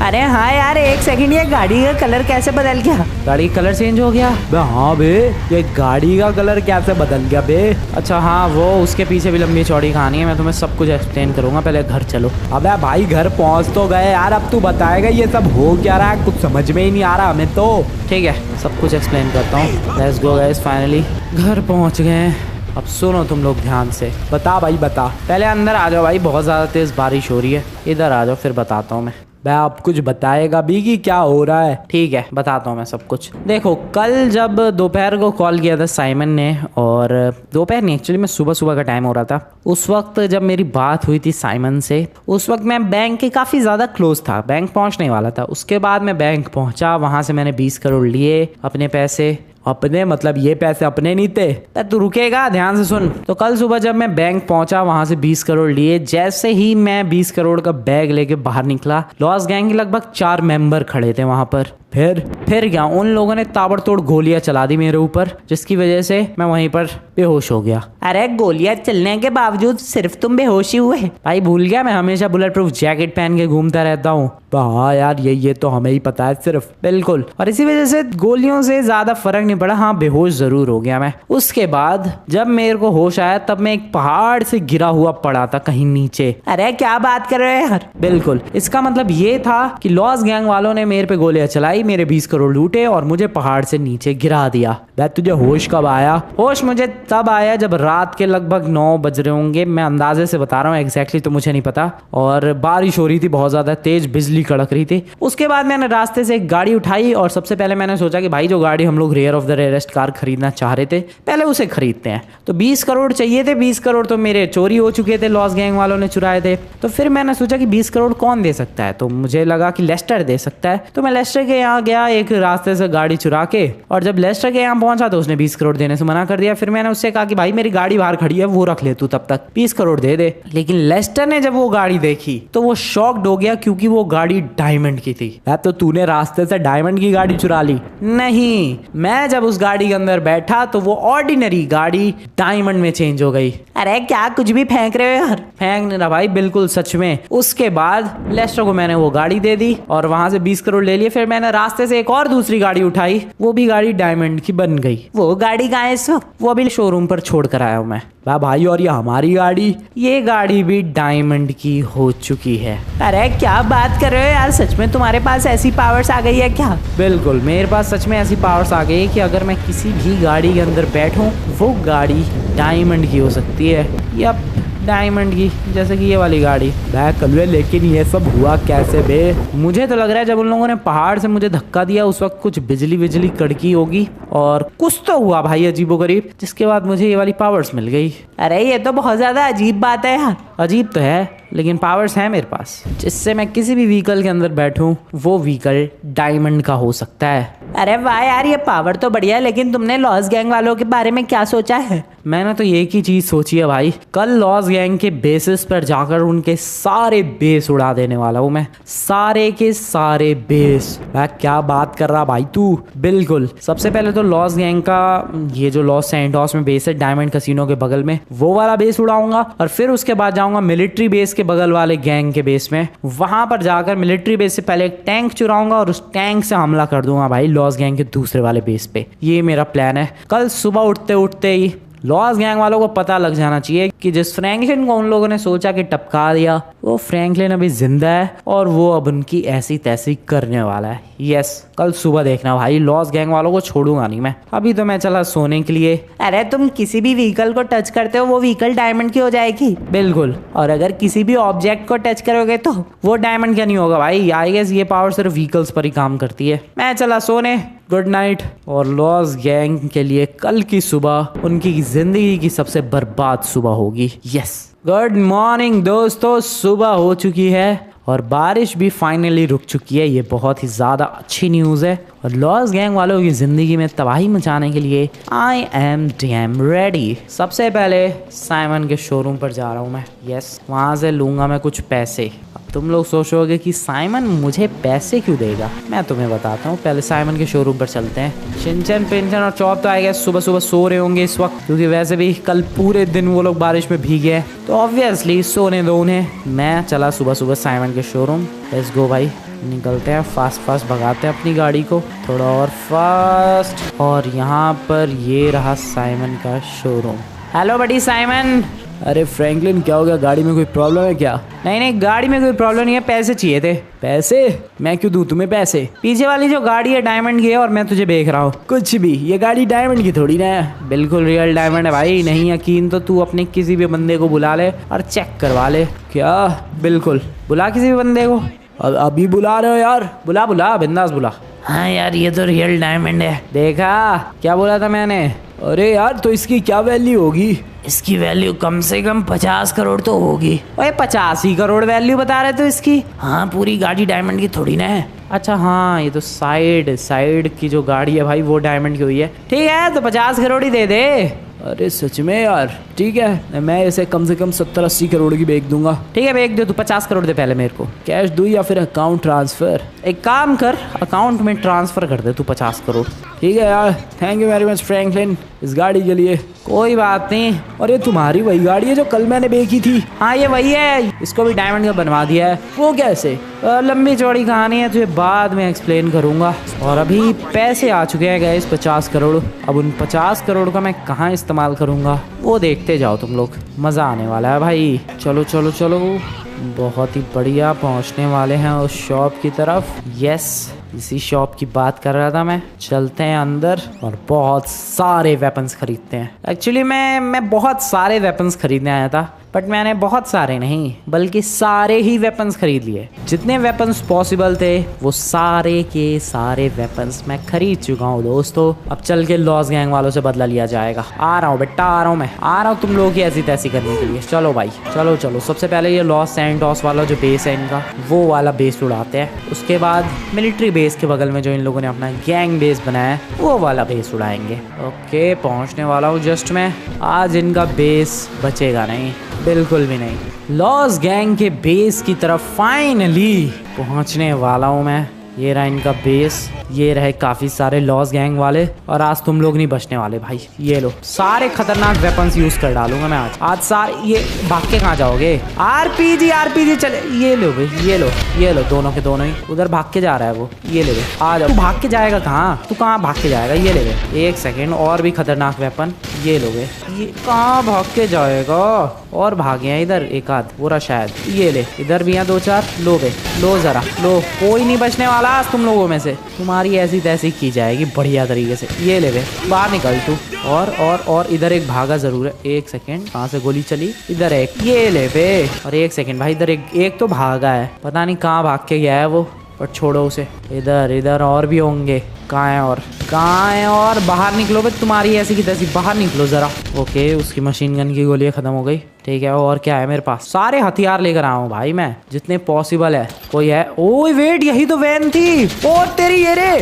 अरे हाँ यार 1 सेकंड, ये गाड़ी का कलर कैसे बदल गया? गाड़ी का कलर चेंज हो गया? हाँ बे, ये गाड़ी का कलर कैसे बदल गया बे? अच्छा हाँ, वो उसके पीछे भी लंबी चौड़ी कहानी है, मैं तुम्हें सब कुछ एक्सप्लेन करूंगा। पहले घर चलो। अबे भाई घर पहुंच तो गए यार, अब तू बताएगा ये सब हो क्या रहा है? कुछ समझ में ही नहीं आ रहा हमें तो। ठीक है सब कुछ एक्सप्लेन करता हूँ। लेट्स गो गाइस, फाइनली घर पहुँच गए। अब सुनो तुम लोग ध्यान से। बता भाई बता। पहले अंदर आ जाओ भाई, बहुत ज़्यादा तेज़ बारिश हो रही है। इधर आ जाओ फिर बताता हूँ मैं। भाई आप कुछ बताएगा भी कि क्या हो रहा है? ठीक है बताता हूँ मैं सब कुछ। देखो कल जब दोपहर को कॉल किया था साइमन ने, और दोपहर नहीं एक्चुअली में सुबह का टाइम हो रहा था, उस वक्त जब मेरी बात हुई थी साइमन से, उस वक्त मैं बैंक के काफ़ी ज़्यादा क्लोज था, बैंक पहुँचने वाला था। उसके बाद मैं बैंक पहुँचा, वहाँ से मैंने 20 करोड़ लिए अपने पैसे। अपने मतलब ये पैसे अपने नहीं थे। तू रुकेगा? ध्यान से सुन। तो कल सुबह जब मैं बैंक पहुंचा, वहां से 20 करोड़ लिए। जैसे ही मैं 20 करोड़ का बैग लेके बाहर निकला, लॉस गैंग के लगभग 4 मेंबर खड़े थे वहां पर। फिर क्या, उन लोगों ने ताबड़तोड़ गोलियां चला दी मेरे ऊपर, जिसकी वजह से मैं वहीं पर बेहोश हो गया। अरे गोलियां चलने के बावजूद सिर्फ तुम बेहोश ही हुए? भाई भूल गया, मैं हमेशा बुलेट प्रूफ जैकेट पहन के घूमता रहता हूँ। हाँ यार ये तो हमें ही पता है सिर्फ। बिल्कुल, और इसी वजह से गोलियों से ज्यादा फर्क नहीं पड़ा। हाँ बेहोश जरूर हो गया मैं। उसके बाद जब मेरे को होश आया तब मैं एक पहाड़ से गिरा हुआ पड़ा था कहीं नीचे। अरे क्या बात कर रहे हो यार? बिल्कुल, इसका मतलब ये था कि लॉस गैंग वालों ने मेरे पे गोलियां चलाई, मेरे 20 करोड़ लूटे और मुझे पहाड़ से नीचे गिरा दिया। तुझे होश कब आया? होश मुझे तब आया जब रात के लगभग 9 बज रहे होंगे, मैं अंदाजे से बता रहा हूँ, एग्जैक्टली तो मुझे नहीं पता। और बारिश हो रही थी बहुत ज्यादा तेज, बिजली कड़क रही थी। उसके बाद मैंने रास्ते से एक गाड़ी उठाई और सबसे पहले मैंने सोचा कि भाई जो गाड़ी हम लोग rare of the rarest car खरीदना चाह रहे थे, पहले उसे खरीदते हैं। तो 20 करोड़ चाहिए थे, 20 करोड़ तो मेरे चोरी हो चुके थे, लॉस गैंग वालों ने चुराए थे। तो फिर मैंने सोचा कि 20 करोड़ कौन दे सकता है, तो मुझे लगा कि लेस्टर दे सकता है। तो मैं लेस्टर के यहाँ यहाँ गया एक रास्ते से गाड़ी चुरा के, और जब लेस्टर के यहाँ पहुंचा तो उसने 20 करोड़ देने से मना कर दिया। फिर मैंने उससे कहा कि भाई मेरी गाड़ी बाहर खड़ी है, वो रख ले तू, तब तक 20 करोड़ दे दे। लेकिन लेस्टर ने जब वो गाड़ी देखी तो वो शॉक्ड हो गया, क्योंकि वो गाड़ी डायमंड की थी। तो तूने रास्ते से डायमंड की गाड़ी चुरा ली? नहीं, मैं जब उस गाड़ी के अंदर बैठा तो वो ऑर्डिनरी गाड़ी डायमंड में चेंज हो गई। अरे क्या कुछ भी फेंक रहे हो यार? फेंक नहीं रहा भाई, बिल्कुल सच में। उसके बाद लेस्टर को मैंने वो गाड़ी दे दी और वहां से 20 करोड़ ले लिए। फिर मैंने रास्ते से एक और दूसरी गाड़ी उठाई, वो भी गाड़ी डायमंड की बन गई। वो गाड़ी कहाँ है इस वक्त? वो अभी शोरूम पर छोड़ कर आया हूँ मैं। वाह भाई, और ये हमारी गाड़ी, ये गाड़ी भी डायमंड की हो चुकी है। अरे क्या बात कर रहे हो यार, सच में तुम्हारे पास ऐसी पावर्स आ गई है क्या? बिल्कुल, मेरे पास सच में ऐसी पावर्स आ गई है कि अगर मैं किसी भी गाड़ी के अंदर बैठूं वो गाड़ी डायमंड की हो सकती है। या डायमंड की, जैसे कि ये वाली गाड़ी। बैक कलवे, लेकिन ये सब हुआ कैसे बे? मुझे तो लग रहा है जब उन लोगों ने पहाड़ से मुझे धक्का दिया उस वक्त कुछ बिजली कड़की होगी और कुछ तो हुआ भाई अजीबोगरीब, जिसके बाद मुझे ये वाली पावर्स मिल गई। अरे ये तो बहुत ज्यादा अजीब बात है यार। अजीब तो है, लेकिन पावर्स हैं मेरे पास, जिससे मैं किसी भी व्हीकल के अंदर बैठूं वो व्हीकल डायमंड का हो सकता है। अरे वाह यार, ये पावर तो बढ़िया है, लेकिन तुमने लॉस गैंग वालों के बारे में क्या सोचा है? मैंने तो एक ही चीज सोची है भाई, कल लॉस गैंग के बेसिस पर जाकर उनके सारे बेस उड़ा देने वाला हूँ मैं, सारे के सारे बेस। क्या बात कर रहा भाई तू? बिल्कुल, सबसे पहले तो लॉस गैंग का ये जो लॉस सैंटोस में बेस है डायमंड कैसीनो के बगल में, वो वाला बेस उड़ाऊंगा। और फिर उसके बाद जाऊंगा मिलिट्री बेस के बगल वाले गैंग के बेस में, वहां पर जाकर मिलिट्री बेस से पहले एक टैंक चुराऊंगा और उस टैंक से हमला कर दूंगा भाई लॉस गैंग के दूसरे वाले बेस पे। ये मेरा प्लान है। कल सुबह उठते उठते ही लॉस गैंग वालों को पता लग जाना चाहिए कि जिस फ्रैंकलिन को उन लोगों ने सोचा कि टपका दिया, वो फ्रैंकलिन अभी जिंदा है और वो अब उनकी ऐसी तैसी करने वाला है। यस, कल सुबह देखना भाई, लॉस गैंग वालों को छोड़ूंगा नहीं मैं। अभी तो मैं चला सोने के लिए। अरे तुम किसी भी व्हीकल को टच करते हो वो व्हीकल डायमंड की हो जाएगी। बिल्कुल, और अगर किसी भी ऑब्जेक्ट को टच करोगे तो वो डायमंड का नहीं होगा भाई। आई गेस ये पावर सिर्फ व्हीकल्स पर ही काम करती है। मैं चला सोने, गुड नाइट। और लॉस गैंग के लिए कल की सुबह उनकी जिंदगी की सबसे बर्बाद सुबह होगी। यस, गुड मॉर्निंग दोस्तों, सुबह हो चुकी है और बारिश भी फाइनली रुक चुकी है। ये बहुत ही ज़्यादा अच्छी न्यूज़ है और लॉस गैंग वालों की ज़िंदगी में तबाही मचाने के लिए आई एम डैम रेडी। सबसे पहले साइमन के शोरूम पर जा रहा हूँ मैं। यस, वहाँ से लूँगा मैं कुछ पैसे। अब तुम लोग सोचोगे कि साइमन मुझे पैसे क्यों देगा, मैं तुम्हें बताता हूँ। पहले साइमन के शोरूम पर चलते हैं। शिनचैन, पिंचन और चॉप तो आएगा सुबह सुबह सो रहे होंगे इस वक्त, क्योंकि वैसे भी कल पूरे दिन वो लोग बारिश में भीगे हैं, तो ऑब्वियसली सोने दो उन्हें। मैं चला सुबह सुबह साइमन के शोरूम। लेट्स गो भाई, निकलते हैं, फास्ट भगाते हैं अपनी गाड़ी को थोड़ा और फास्ट। और यहाँ पर ये रहा साइमन का शोरूम। हेलो बड़ी साइमन। अरे फ्रैंकलिन, क्या हो गया? गाड़ी में कोई प्रॉब्लम है क्या? नहीं, गाड़ी में कोई प्रॉब्लम नहीं है, पैसे चाहिए थे। पैसे? मैं क्यों दूं तुम्हें पैसे? पीछे वाली जो गाड़ी है डायमंड की है और मैं तुझे देख रहा हूँ। कुछ भी, ये गाड़ी डायमंड की थोड़ी ना है। बिल्कुल रियल डायमंड है भाई। नहीं यकीन तो तू अपने किसी भी बंदे को बुला ले और चेक करवा ले। क्या? बिल्कुल, बुला किसी भी बंदे को। अभी बुला रहे हो यार? बुला, बिंदास बुला। हाँ यार, ये तो रियल डायमंड है। देखा क्या बोला था मैंने? अरे यार, तो इसकी क्या वैल्यू होगी? इसकी वैल्यू कम से कम 50 करोड़ तो होगी। ओए 85 करोड़ वैल्यू बता रहे थे इसकी? हाँ, पूरी गाड़ी डायमंड की थोड़ी ना है। अच्छा हाँ, ये तो साइड की जो गाड़ी है भाई वो डायमंड की हुई है। ठीक है, तो 50 करोड़ ही दे दे। अरे सच में यार? ठीक है, मैं इसे कम से कम 70-80 करोड़ की बेच दूंगा। ठीक है, बेच दे तू। 50 करोड़ दे पहले मेरे को। कैश दूं या फिर अकाउंट ट्रांसफर? एक काम कर, अकाउंट में ट्रांसफर कर दे तू 50 करोड़। ठीक है यार, thank you very much Franklin इस गाड़ी के लिए। कोई बात नहीं। और ये तुम्हारी वही गाड़ी है जो कल मैंने बेची थी? हाँ ये वही है, इसको भी डायमंड का बनवा दिया है। वो कैसे? लंबी चौड़ी कहानी है, तुझे बाद में एक्सप्लेन करूंगा। और अभी पैसे आ चुके हैं गाइस, 50 करोड़। अब उन 50 करोड़ का मैं कहाँ इस्तेमाल करूंगा वो देखते जाओ तुम लोग, मज़ा आने वाला है भाई। चलो चलो चलो, बहुत ही बढ़िया, पहुंचने वाले हैं उस शॉप की तरफ। यस, इसी शॉप की बात कर रहा था मैं। चलते हैं अंदर और बहुत सारे वेपन्स खरीदते हैं। एक्चुअली मैं बहुत सारे वेपन्स खरीदने आया था, बट मैंने बहुत सारे नहीं बल्कि सारे ही वेपन्स खरीद लिए। जितने वेपन्स पॉसिबल थे वो सारे के सारे वेपन्स मैं खरीद चुका हूँ दोस्तों। अब चल के लॉस गैंग वालों से बदला लिया जाएगा। आ रहा हूँ बेटा, आ रहा हूँ, मैं आ रहा हूँ तुम लोगों की ऐसी तैसी करने के लिए। चलो भाई चलो चलो, सबसे पहले ये लॉस सैंटोस वाला जो बेस है इनका, वो वाला बेस उड़ाते हैं। उसके बाद मिलिट्री बेस के बगल में जो इन लोगों ने अपना गैंग बेस बनाया है वो वाला बेस उड़ाएंगे। ओके, पहुंचने वाला हूँ जस्ट मैं। आज इनका बेस बचेगा नहीं, बिल्कुल भी नहीं। लॉस गैंग के बेस की तरफ फाइनली पहुंचने वाला हूँ मैं। ये रहा इनका बेस, ये रहे काफी सारे लॉस गैंग वाले, और आज तुम लोग नहीं बचने वाले भाई। ये लो, सारे खतरनाक वेपन्स यूज कर डालूंगा मैं आज सारे। ये भाग के कहाँ जाओगे? आरपीजी चले, ये लो भाई, ये लो दोनों के दोनों ही। उधर भाग के जा रहा है वो, ये ले आ जाओ। तू भाग के जाएगा कहाँ? तू कहाँ भाग के जाएगा? ये ले एक सेकेंड, और भी खतरनाक वेपन ये लोगे। ये कहाँ भाग के जाएगा? और भागे हैं इधर एक आध, पूरा शायद। ये ले, इधर भी हैं 2-4। लो बे, लो जरा लो, कोई नहीं बचने वाला आज तुम लोगों में से। तुम्हारी ऐसी तैसी की जाएगी बढ़िया तरीके से। ये ले बे, बाहर निकल तू। और इधर एक भागा जरूर है। एक सेकेंड, कहाँ से गोली चली? इधर एक, ये ले बे। और एक सेकेंड भाई, इधर एक तो भागा है, पता नहीं कहाँ भाग के गया है वो, पर छोड़ो उसे। इधर और भी होंगे। कहाँ है? और बाहर निकलो बे, तुम्हारी ऐसी की तैसी, बाहर निकलो जरा। ओके, उसकी मशीन गन की गोलियां खत्म हो गई। ठीक है, और क्या है मेरे पास? सारे हथियार लेकर आया हूँ भाई मैं, जितने पॉसिबल है। कोई है? ओए वेट, यही तो वैन थी। ओ तेरी, ये रे,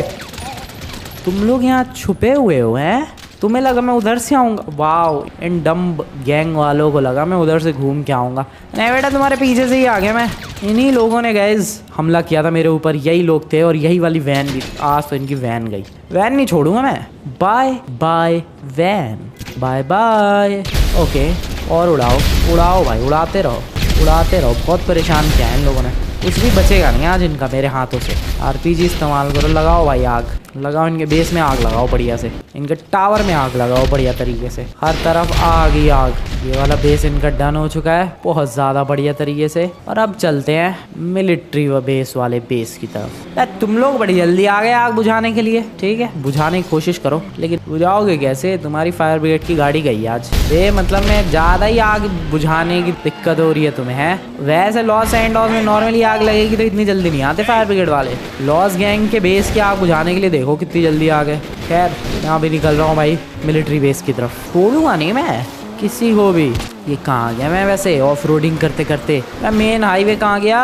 तुम लोग यहाँ छुपे हुए हो हैं? तुम्हें लगा मैं उधर से आऊँगा? वाओ, इन डम्ब गैंग वालों को लगा मैं उधर से घूम के आऊँगा। नहीं बेटा, तुम्हारे पीछे से ही आ गया मैं। इन्हीं लोगों ने गाइस हमला किया था मेरे ऊपर, यही लोग थे, और यही वाली वैन भी। आज तो इनकी वैन गई, वैन नहीं छोड़ूंगा मैं। Bye bye van, bye bye. Okay, और उड़ाओ भाई, उड़ाते रहो। बहुत परेशान किया है इन लोगों ने, कुछ भी बचेगा नहीं आज इनका मेरे हाथों से। आरपीजी इस्तेमाल करो, लगाओ भाई आग, लगाओ इनके बेस में आग लगाओ बढ़िया से, इनके टावर में आग लगाओ बढ़िया तरीके से, हर तरफ आग ही आग। ये वाला बेस इनका डन हो चुका है बहुत ज़्यादा बढ़िया तरीके से। और अब चलते हैं मिलिट्री व बेस वाले बेस की तरफ। यार तुम लोग बड़ी जल्दी आ गए आग बुझाने के लिए। ठीक है, बुझाने की कोशिश करो, लेकिन बुझाओगे कैसे? तुम्हारी फायर ब्रिगेड की गाड़ी गई आज। ये मतलब में ज़्यादा ही आग बुझाने की दिक्कत हो रही है तुम्हें, है? वैसे लॉस सैंटोस में नॉर्मली आग लगेगी तो इतनी जल्दी नहीं आते फायर ब्रिगेड वाले। लॉस गैंग के बेस की आग बुझाने के लिए देखो कितनी जल्दी आ गए। खैर, यहाँ भी निकल रहा हूँ भाई मिलिट्री बेस की तरफ। छोड़ूंगा नहीं मैं किसी को भी। ये कहाँ गया मैं वैसे ऑफ रोडिंग करते करते? मैं मेन हाईवे कहाँ गया?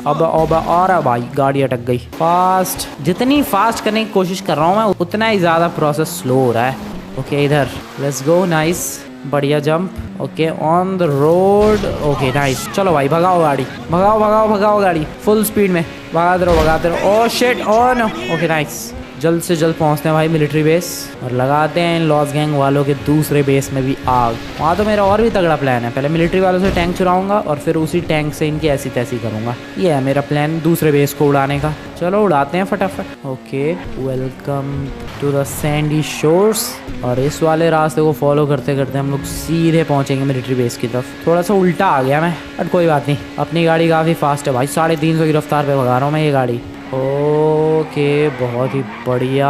अब आ रहा भाई, गाड़ी अटक गई। फास्ट, जितनी फास्ट करने की कोशिश कर रहा हूँ मैं, उतना ही ज़्यादा प्रोसेस स्लो हो रहा है। ओके, इधर लेट्स गो, नाइस, बढ़िया jump. Okay, on the road. Okay nice, चलो भाई भगाओ गाड़ी, भगाओ गाड़ी फुल स्पीड में, भगाते रहो। Oh shit, oh no. Okay nice, जल्द से जल्द पहुंचते हैं भाई मिलिट्री बेस, और लगाते हैं इन लॉस गैंग वालों के दूसरे बेस में भी आग। वहाँ तो मेरा और भी तगड़ा प्लान है, पहले मिलिट्री वालों से टैंक चुराऊंगा और फिर उसी टैंक से इनकी ऐसी तैसी करूँगा। ये है मेरा प्लान दूसरे बेस को उड़ाने का। चलो उड़ाते हैं फटाफट। Okay, welcome to the Sandy Shores. और इस वाले रास्ते को फॉलो करते करते हम लोग सीधे पहुँचेंगे मिलिट्री बेस की तरफ। थोड़ा सा उल्टा आ गया मैं, बट कोई बात नहीं, अपनी गाड़ी काफ़ी फास्ट है भाई, 350 की रफ्तार पे भगा रहा हूँ मैं ये गाड़ी। ओके, बहुत ही बढ़िया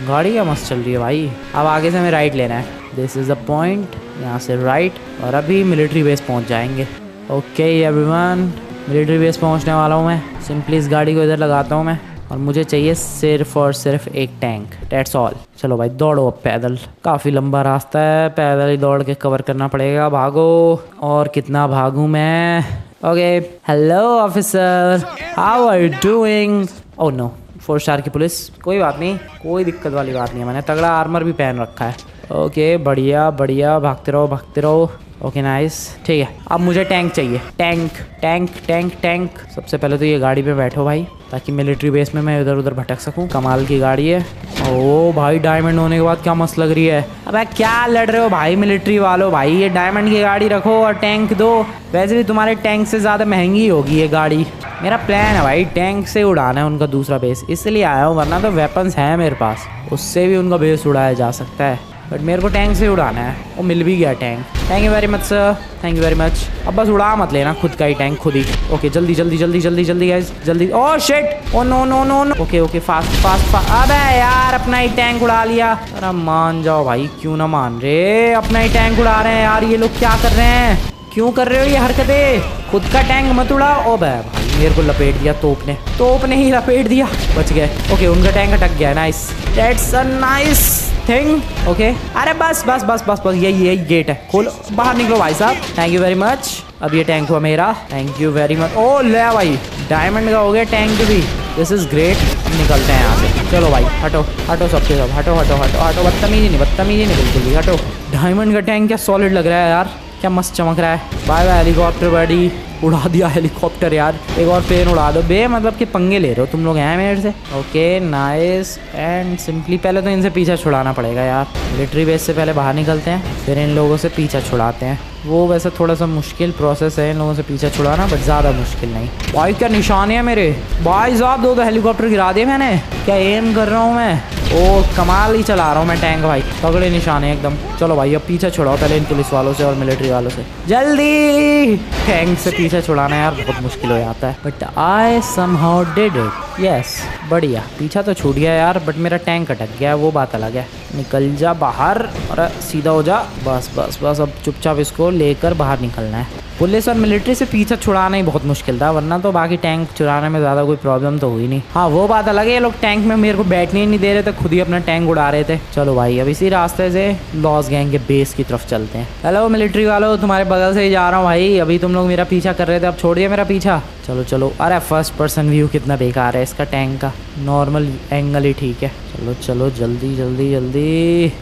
गाड़ी, क्या मस्त चल रही है भाई। अब आगे से हमें राइट लेना है, दिस इज़ द पॉइंट, यहाँ से राइट, और अभी मिलिट्री बेस पहुँच जाएंगे। ओके एवरीवन, मिलिट्री बेस पहुँचने वाला हूँ मैं। सिंपली इस गाड़ी को इधर लगाता हूँ मैं, और मुझे चाहिए सिर्फ और सिर्फ एक टैंक, डेट्स ऑल। चलो भाई दौड़ो अब पैदल, काफ़ी लंबा रास्ता है, पैदल ही दौड़ के कवर करना पड़ेगा। भागो, और कितना भागूँ मैं? Okay, hello officer, how are you doing? Oh no, 4 star की पुलिस, कोई बात नहीं, कोई दिक्कत वाली बात नहीं है, मैंने तगड़ा आर्मर भी पहन रखा है। ओके, बढ़िया, भागते रहो। ओके नाइस, ठीक है, अब मुझे टैंक चाहिए, टैंक। सबसे पहले तो ये गाड़ी पे बैठो भाई, ताकि मिलिट्री बेस में मैं इधर उधर भटक सकूं। कमाल की गाड़ी है। ओ भाई, डायमंड होने के बाद क्या मस्त लग रही है। अबे क्या लड़ रहे हो भाई मिलिट्री वालों? भाई ये डायमंड की गाड़ी रखो और टैंक दो, वैसे भी तुम्हारे टैंक से ज़्यादा महंगी होगी ये गाड़ी। मेरा प्लान है भाई टैंक से उड़ाना है उनका दूसरा बेस, इसलिए आया हूँ, वरना तो वेपन्स हैं मेरे पास, उससे भी उनका बेस उड़ाया जा सकता है, बट मेरे को टैंक से उड़ाना है। वो मिल भी गया tank, thank you very much sir, thank you very much. अब बस उड़ा मत लेना खुद का ही टैंक खुद ही। ओके, जल्दी गाइस, जल्दी। Oh shit, oh no. Okay, fast. अबे यार, अपना ही टैंक उड़ा लिया। अरे मान जाओ भाई, क्यों ना मान रहे, अपना ही टैंक उड़ा रहे हैं यार ये लोग, क्या कर रहे हैं? क्यों कर रहे हो ये हरकतें? खुद का टैंक मत उड़ाओ। ओ भाई मेरे को लपेट दिया तोप ने ही लपेट दिया। बच गए। ओके उनका टैंक अटक गया। Nice, that's a nice thing. Okay अरे बस बस बस बस बस यही गेट है, खोलो बाहर निकलो भाई साहब। Thank you very much. अब ये टैंक हुआ मेरा। Thank you very much. ओ ले भाई डायमंड का हो गया टैंक भी। This is great. अब निकलते हैं यहाँ से। चलो भाई हटो हटो सबके सब, हटो हटो हटो हटो। बदतमीजी नहीं बिल्कुल भी, हटो। डायमंड का टैंक क्या सॉलिड लग रहा है यार, क्या मस्त चमक रहा है। बाय बाय हेलीकॉप्टर बड़ी, उड़ा दिया हेलीकॉप्टर यार। एक और प्लेन उड़ा दो बे, मतलब कि पंगे ले रहे हो तुम लोग हैं मेरे से। ओके नाइस एंड सिंपली पहले तो इनसे पीछा छुड़ाना पड़ेगा यार। मिलिट्री बेस से पहले बाहर निकलते हैं, फिर इन लोगों से पीछा छुड़ाते हैं। वो वैसे थोड़ा सा मुश्किल प्रोसेस है इन लोगों से पीछा छुड़ाना, बट ज़्यादा मुश्किल नहीं। भाई क्या निशाने हैं मेरे भाई साहब, दो हेलीकॉप्टर गिरा दिए मैंने। क्या एम कर रहा हूँ मैं, ओ कमाल ही चला रहा हूँ मैं टैंक भाई, तगड़े निशाने एकदम। चलो भाई अब पीछा छुड़ाओ पहले इन पुलिस वालों से और मिलिट्री वालों से, जल्दी। टैंक से पीछा छुड़ाना यार बहुत मुश्किल हो जाता है, but I somehow did it. Yes बढ़िया, पीछा तो छूट गया यार, बट मेरा टैंक अटक गया, वो बात अलग है। निकल जा बाहर और सीधा हो जा, बस बस बस। अब चुपचाप इसको लेकर बाहर निकलना है। पुलिस और मिलिट्री से पीछा छुड़ाना ही बहुत मुश्किल था, वरना तो बाकी टैंक चुराने में ज़्यादा कोई प्रॉब्लम तो हुई नहीं। हाँ वो बात अलग है, ये लोग टैंक में मेरे को बैठने ही नहीं दे रहे थे, खुद ही अपना टैंक उड़ा रहे थे। चलो भाई अब इसी रास्ते से लॉस गैंग के बेस की तरफ चलते हैं। हेलो मिलिट्री वालों, तुम्हारे बगल से ही जा रहा हूँ भाई। अभी तुम लोग मेरा पीछा कर रहे थे, अब छोड़ दिया मेरा पीछा। चलो चलो। अरे फर्स्ट पर्सन व्यू कितना बेकार है इसका टैंक का, नॉर्मल एंगल ही ठीक है। चलो चलो जल्दी जल्दी जल्दी।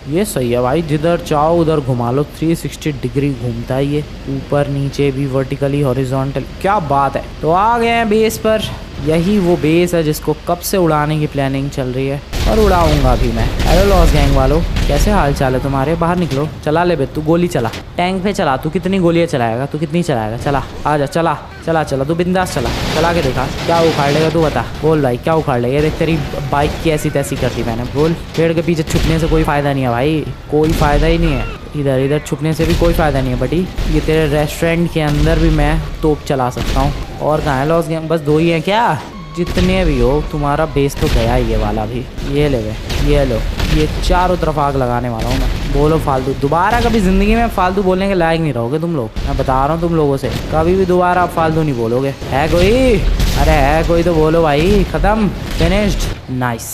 ये सही है भाई, जिधर चाहो उधर घुमा लो, 360 डिग्री घूमता है ये, ऊपर नीचे भी, वर्टिकली हॉरिजॉन्टल। क्या बात है। तो आ गए हैं बेस पर। यही वो बेस है जिसको कब से उड़ाने की प्लानिंग चल रही है, और उड़ाऊंगा भी मैं। हेलो लॉस गैंग वालों, कैसे हाल चाल है तुम्हारे? बाहर निकलो। चला ले बे तू, गोली चला टैंक पे चला। तू कितनी गोलियां चलाएगा, तू कितनी चलाएगा? चला आजा, चला चला चला, तू बिंदास चला के देखा क्या उखाड़ लेगा तू, बता। बोल भाई क्या उखाड़ लेगा? देख तेरी बाइक की ऐसी तैसी कर दी मैंने। बोल। पेड़ के पीछे छुपने से कोई फ़ायदा नहीं है भाई, कोई फ़ायदा ही नहीं है। इधर इधर छुपने से भी कोई फ़ायदा नहीं है बटी। ये तेरे रेस्टोरेंट के अंदर भी मैं तोप चला सकता हूँ। और कहाँ है लॉस गैंग? बस दो ही हैं क्या? जितने भी हो तुम्हारा बेस तो गया ये वाला भी। ये ले वे, ये लो, ये चारों तरफ आग लगाने वाला हूँ मैं। बोलो फालतू, दोबारा कभी ज़िंदगी में फालतू बोलने के लायक नहीं रहोगे तुम लोग, मैं बता रहा हूँ तुम लोगों से। कभी भी दोबारा आप फालतू नहीं बोलोगे। है कोई? अरे है कोई तो बोलो भाई। ख़त्म, फिनिश्ड। नाइस,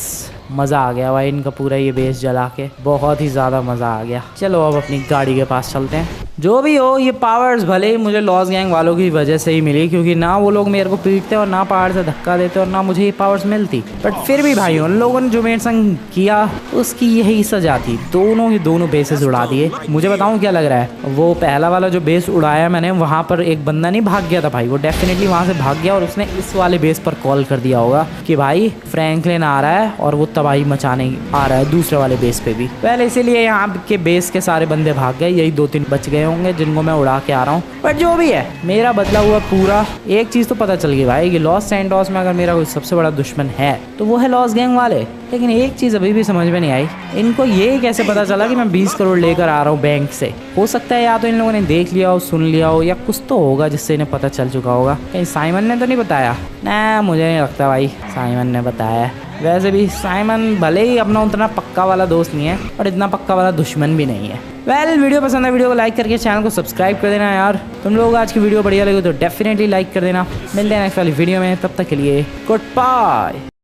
मज़ा आ गया भाई इनका पूरा ये बेस जला के, बहुत ही ज़्यादा मज़ा आ गया। चलो अब अपनी गाड़ी के पास चलते हैं। जो भी हो ये पावर्स भले ही मुझे लॉस गैंग वालों की वजह से ही मिली, क्योंकि ना वो लोग मेरे को पीटते और ना पहाड़ से धक्का देते और ना मुझे ये पावर्स मिलती। बट फिर भी भाई उन लोगों ने जो मेरे संग किया उसकी यही सजा थी। दोनों ही दोनों बेसेस उड़ा दिए। मुझे बताऊँ क्या लग रहा है, वो पहला वाला जो बेस उड़ाया मैंने, वहाँ पर एक बंदा नहीं भाग गया था भाई, वो डेफिनेटली वहाँ से भाग गया और उसने इस वाले बेस पर कॉल कर दिया होगा कि भाई फ्रैंकलिन आ रहा है और वो तबाही मचाने आ रहा है दूसरे वाले बेस पे भी। पहले इसीलिए यहाँ के बेस के सारे बंदे भाग गए, यही 2-3 बच गए होंगे जिनको मैं उड़ा के आ रहा हूँ। बट जो भी है, मेरा बदला हुआ पूरा। एक चीज़ तो पता चल गई भाई कि लॉस सैंटोस में अगर मेरा कोई सबसे बड़ा दुश्मन है तो वो है लॉस गैंग वाले। लेकिन एक चीज़ अभी भी समझ में नहीं आई, इनको ये कैसे पता चला कि मैं 20 करोड़ लेकर आ रहा हूँ बैंक से? हो सकता है या तो इन लोगों ने देख लिया हो, सुन लिया हो, या कुछ तो होगा जिससे इन्हें पता चल चुका होगा। कहीं साइमन ने तो नहीं बताया? ना मुझे नहीं लगता भाई साइमन ने बताया। वैसे भी साइमन भले ही अपना उतना पक्का वाला दोस्त नहीं है और इतना पक्का वाला दुश्मन भी नहीं है। वीडियो पसंद है, वीडियो को लाइक करके चैनल को सब्सक्राइब कर देना यार। तुम लोग आज की वीडियो बढ़िया लगे तो डेफिनेटली लाइक कर देना। मिलते हैं नेक्स्ट वाली वीडियो में, तब तक के लिए गुड बाय।